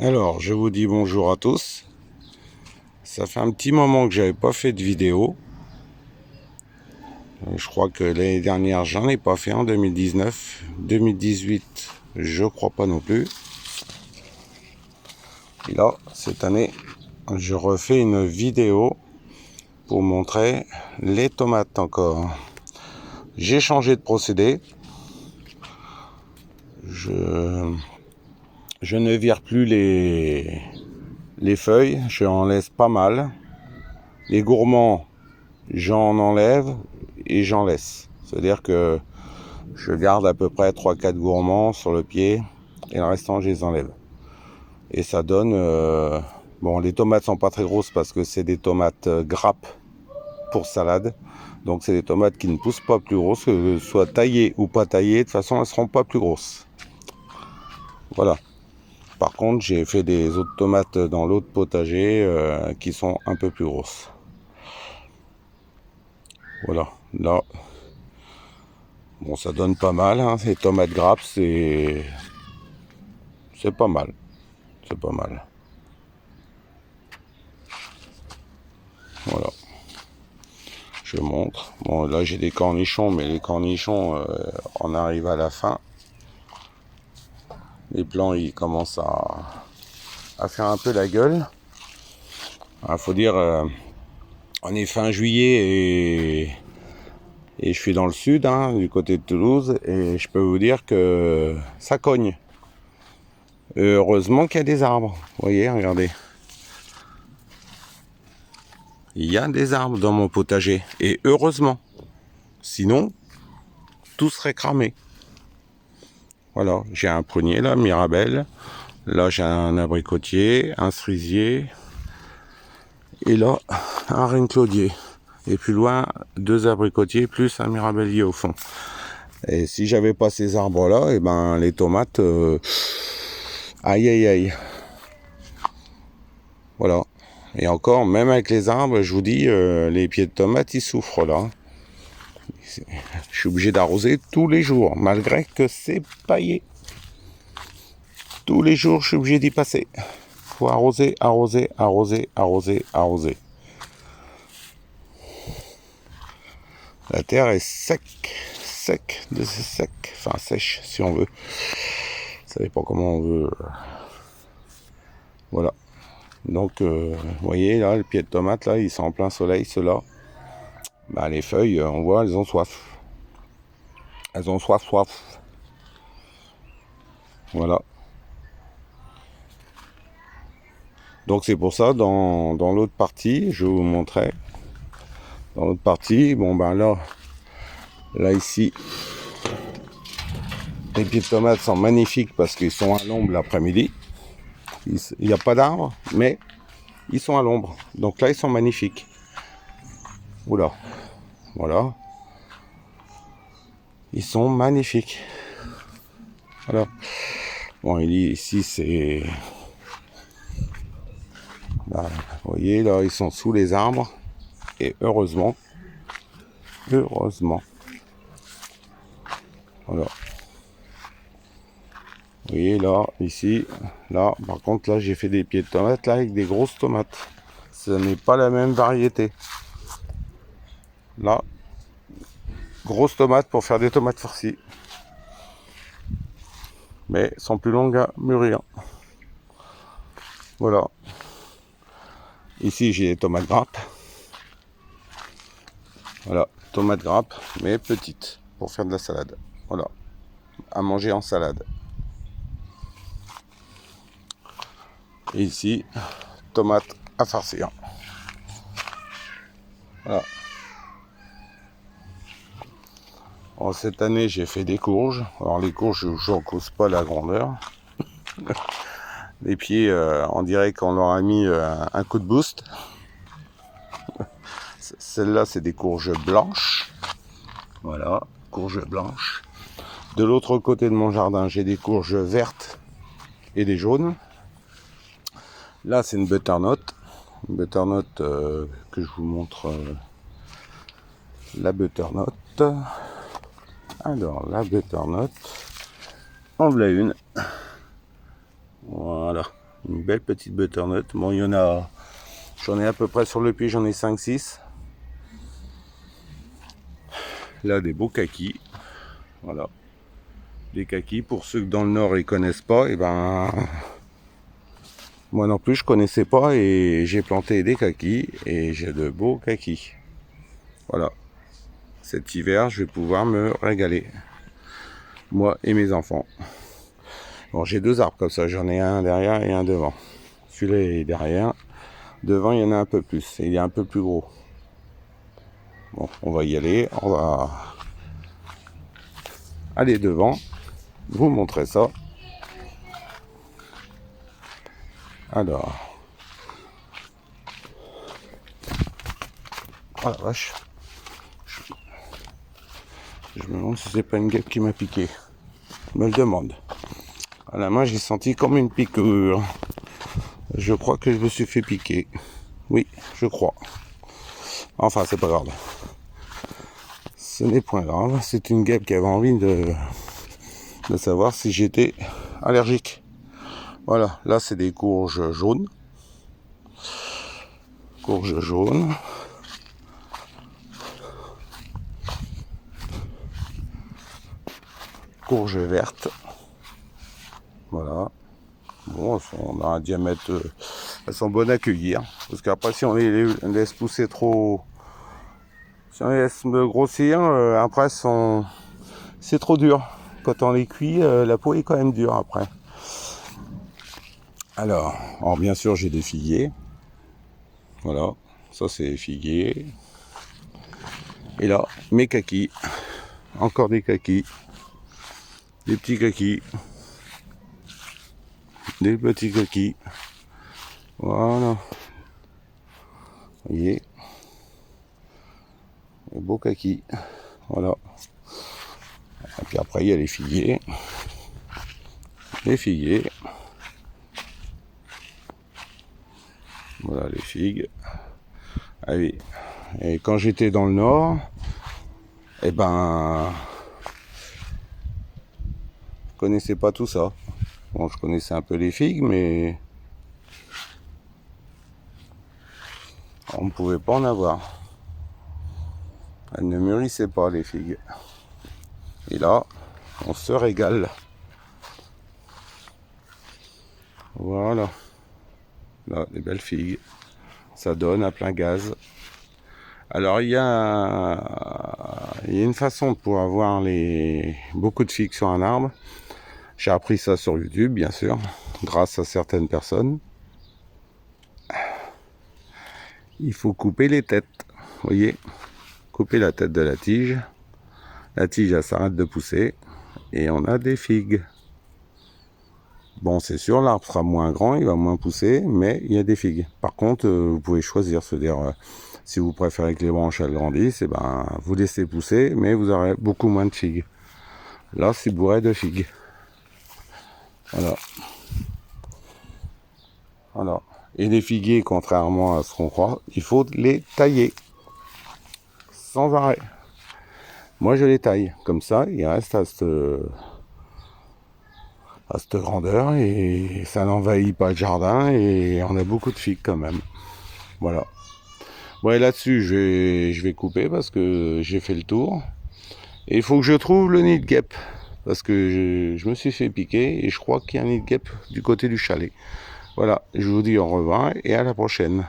Alors, je vous dis bonjour à tous. Ça fait un petit moment que j'avais pas fait de vidéo. Je crois que l'année dernière, j'en ai pas fait en 2019. 2018, je crois pas non plus. Et là, cette année, je refais une vidéo pour montrer les tomates encore. J'ai changé de procédé. Je ne vire plus les feuilles, je en laisse pas mal. Les gourmands, j'en enlève et j'en laisse. C'est-à-dire que je garde à peu près 3-4 gourmands sur le pied et le restant je les enlève. Et ça donne... bon, les tomates sont pas très grosses parce que c'est des tomates grappes pour salade. Donc c'est des tomates qui ne poussent pas plus grosses, que ce soit taillées ou pas taillées, de toute façon elles seront pas plus grosses. Voilà. Par contre, j'ai fait des autres tomates dans l'autre potager qui sont un peu plus grosses. Voilà. Là, bon, ça donne pas mal. Hein. Les tomates grappes, c'est pas mal. C'est pas mal. Voilà. Je montre. Bon, là, j'ai des cornichons, mais les cornichons, on arrive à la fin. Les plants, ils commencent à faire un peu la gueule. Il faut dire, on est fin juillet et je suis dans le sud, hein, du côté de Toulouse, et je peux vous dire que ça cogne. Heureusement qu'il y a des arbres. Vous voyez, regardez. Il y a des arbres dans mon potager, et heureusement. Sinon, tout serait cramé. Voilà, j'ai un prunier là, Mirabelle. Là, j'ai un abricotier, un cerisier. Et là, un reine-claudier. Et plus loin, 2 abricotiers plus un mirabellier au fond. Et si j'avais pas ces arbres-là, et ben les tomates, aïe aïe aïe. Voilà. Et encore, même avec les arbres, je vous dis, les pieds de tomates, ils souffrent là. Je suis obligé d'arroser tous les jours, malgré que c'est paillé. Tous les jours, je suis obligé d'y passer. Faut arroser, arroser, arroser, arroser, arroser. La terre est sec, enfin sèche si on veut. Ça dépend comment on veut. Voilà. Donc, vous voyez là, le pied de tomate là, ils sont en plein soleil, ceux-là. Bah, les feuilles, on voit, elles ont soif. Elles ont soif. Voilà. Donc c'est pour ça, dans l'autre partie, je vais vous montrer. Dans l'autre partie, bon ben là ici, les pieds de tomates sont magnifiques parce qu'ils sont à l'ombre l'après-midi. Il n'y a pas d'arbres, mais ils sont à l'ombre. Donc là, ils sont magnifiques. Oula, voilà. Ils sont magnifiques. Voilà. Bon, ici, c'est... Là, vous voyez, là, ils sont sous les arbres. Et heureusement. Voilà. Vous voyez, là, ici, là, par contre, là, j'ai fait des pieds de tomates, là, avec des grosses tomates. Ce n'est pas la même variété. Là, grosses tomates pour faire des tomates farcies. Mais sont plus longues à mûrir. Voilà. Ici, j'ai des tomates grappes. Voilà, tomates grappes, mais petites, pour faire de la salade. Voilà, à manger en salade. Et ici, tomates à farcir. Voilà. Alors, cette année, j'ai fait des courges. Alors, les courges, je n'en cause pas la grandeur. Les pieds, on dirait qu'on leur a mis un coup de boost. Celles-là, c'est des courges blanches. Voilà, courges blanches. De l'autre côté de mon jardin, j'ai des courges vertes et des jaunes. Là, c'est une butternut. Une butternut que je vous montre. La butternut. Alors, la butternut. En voilà une. Voilà. Une belle petite butternut. Bon, il y en a, j'en ai à peu près sur le pied, j'en ai 5-6. Là, des beaux kakis. Voilà. Des kakis, pour ceux que dans le nord ils connaissent pas, et ben moi non plus je connaissais pas, et j'ai planté des kakis et j'ai de beaux kakis. Voilà. Cet hiver, je vais pouvoir me régaler, moi et mes enfants. Bon, j'ai 2 arbres comme ça, j'en ai un derrière et un devant. Celui-là est derrière. Devant, il y en a un peu plus, et il est un peu plus gros. Bon, on va y aller, on va aller devant, vous montrer ça. Alors, oh la vache, je me demande si c'est pas une guêpe qui m'a piqué. Je me le demande. À la main, j'ai senti comme une piqûre. Je crois que je me suis fait piquer. Oui, je crois. Enfin, c'est pas grave. Ce n'est point grave. C'est une guêpe qui avait envie de savoir si j'étais allergique. Voilà, là c'est des courges jaunes. Courges jaunes. Courges vertes. Voilà. Bon, on a un diamètre. Elles sont bonnes à cueillir. Parce qu'après, si on les laisse pousser trop. Si on les laisse grossir, après, c'est trop dur. Quand on les cuit, la peau est quand même dure après. Alors bien sûr, j'ai des figuiers. Voilà. Ça, c'est les figuiers. Et là, mes kakis. Encore des kakis. Des petits kakis. Des petits kakis. Voilà. Vous voyez. Des beaux kakis. Voilà. Et puis après, il y a les figuiers. Les figuiers. Voilà les figues. Ah oui. Et quand j'étais dans le nord, eh ben, je connaissais pas tout ça. Bon, je connaissais un peu les figues, mais on ne pouvait pas en avoir. Elles ne mûrissaient pas, les figues. Et là, on se régale. Voilà. Là, les belles figues. Ça donne à plein gaz. Alors, il y a une façon de pouvoir avoir beaucoup de figues sur un arbre. J'ai appris ça sur YouTube, bien sûr, grâce à certaines personnes. Il faut couper les têtes. Vous voyez, couper la tête de la tige. La tige, elle s'arrête de pousser. Et on a des figues. Bon, c'est sûr, l'arbre sera moins grand, il va moins pousser, mais il y a des figues. Par contre, vous pouvez choisir, c'est-à-dire, si vous préférez que les branches elles grandissent, et ben, vous laissez pousser, mais vous aurez beaucoup moins de figues. Là, c'est bourré de figues. Voilà. Voilà. Et les figuiers, contrairement à ce qu'on croit, il faut les tailler. Sans arrêt. Moi, je les taille. Comme ça, ils restent à cette grandeur et ça n'envahit pas le jardin et on a beaucoup de figues quand même. Voilà. Bon, et là-dessus, je vais couper parce que j'ai fait le tour. Et il faut que je trouve le nid de guêpe. Parce que je me suis fait piquer et je crois qu'il y a un nid de guêpe du côté du chalet. Voilà, je vous dis au revoir et à la prochaine.